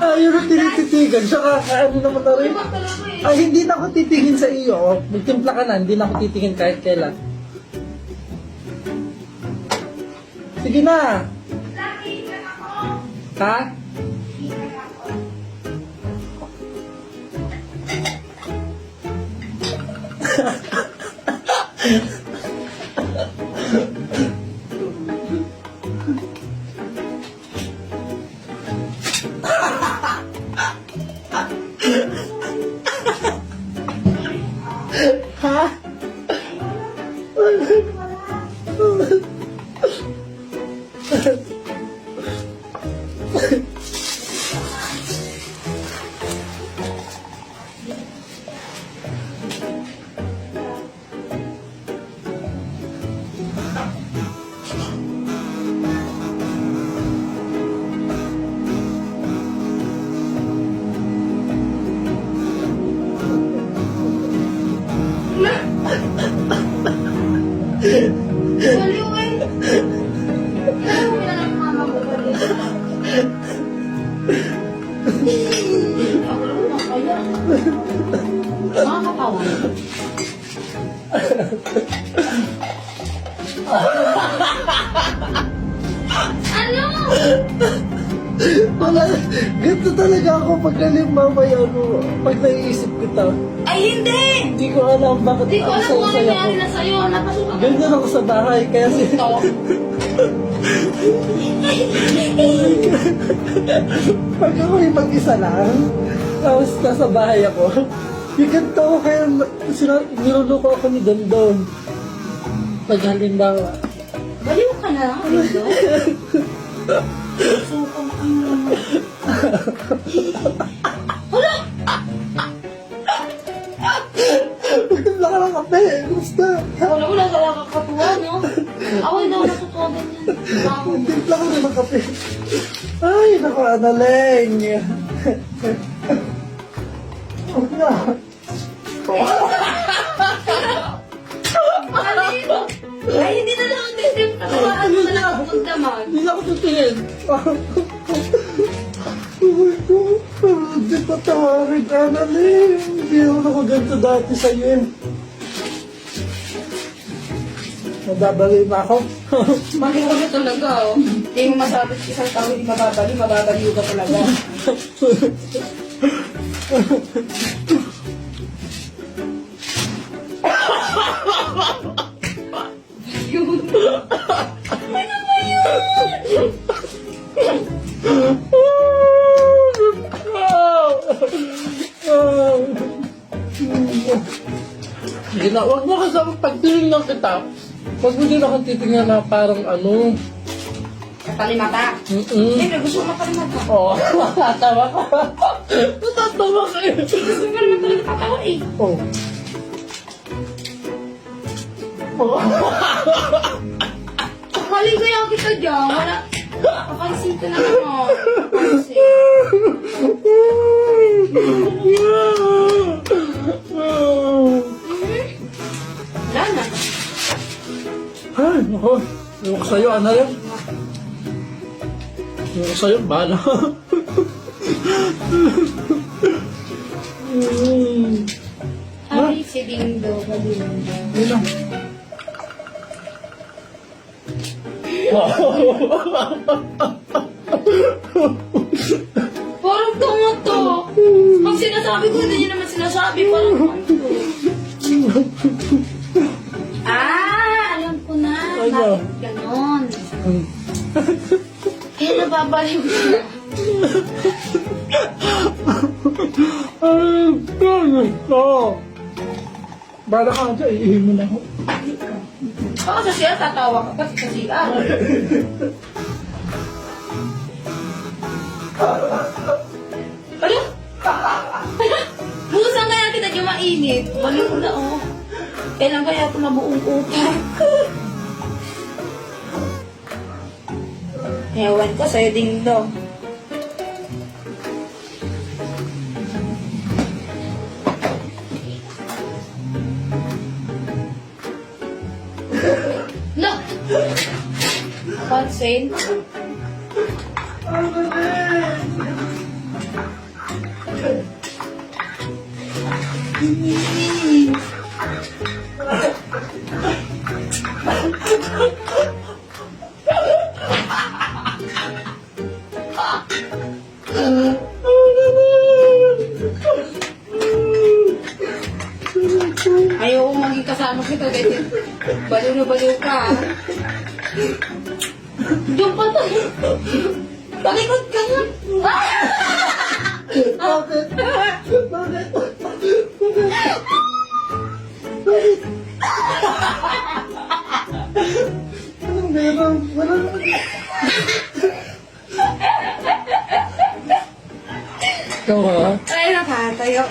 Ayaw na tinititigan. Tsaka ano naman na rin. Ay, hindi na ako titingin sa iyo. Magtimpla ka na, hindi na ako titingin kahit kailan. Sige na. Ha? Ha? Baliw eh. Ano mo na ng mama mo baliw? Ako lang na kaya. Makakatawa. Ano? Wala, ganito talaga ako pag mamaya ano, pag naiisip kita. Ay hindi! Hindi ko alam bakit Hindi ko alam kung ano saya ko. nangyari na sa'yo. Napasukan Ganyan ako sa bahay, kaya ito. pag ako ay mag-isa lang, tapos nasa bahay ako, yung ganito ako kaya niluluko ako ni Dondon. Pag halimbawa, Baliw ka na lang, Rindo. Sukan ka na. Hala! magtimla ka ng kape, gusto. Wala mo lang nakakatuwa, no? Away daw natutuwa ganyan. Ako. Magtimpla ka na ng kape. Ay, naku, Analeng. Huwag na. Kanino? Ay, hindi na lang ang titim. Katawaan mo na lang ako magdamag. Hindi na ako tutingin. Oh my God. Hindi pa tawarin, Analeng. Hindi ako nakaganto dati sa'yo eh. Nababali na ako. Baliw ka na talaga, oh. Hindi mo masabi sa isang tao hindi mababaliw ka talaga. Yun. Ano ba yun? Huwag mo kasi pagtingin lang kita. Huwag mo din akong titingnan na parang ano. Katalimata. Siyempre, gusto mo matalimata. Oo, matatawa ka. Matatawa ka eh. Gusto mo naman talaga tatawa eh. Oh. Oh. Kaling kaya kita dyan. Wala. Papansin ka na naman. Papansin. Wala na. Ay, ako. Ewan ko sa'yo, ano yan? Ewan ko sa'yo, bala. Ay, si Dindo. Baliw. Yun lang. Parang tungo to. Pag sinasabi ko, hindi niya naman sinasabi. Parang tungo. Alam ko na. Ano? Bakit ganon? Kaya nababaliw siya. Ay, gano'n to. Bala ka dyan, iihin mo na ako. Baka sa siya, tatawa ka kasi sa siya. Ano? Busan kaya kita dyan mainit. Baliw na oh. Kailan kaya ito mabuong utang? Ewan ko sa'yo, Dingdong. Look! Pansin. Ayaw kong maging kasama kita dahil baliw na baliw ka. Diyan pa tayo. Talikod ka nga. Bakit? Bakit? Anong meron? Walang... Ikaw ha? Ay, nakatayo.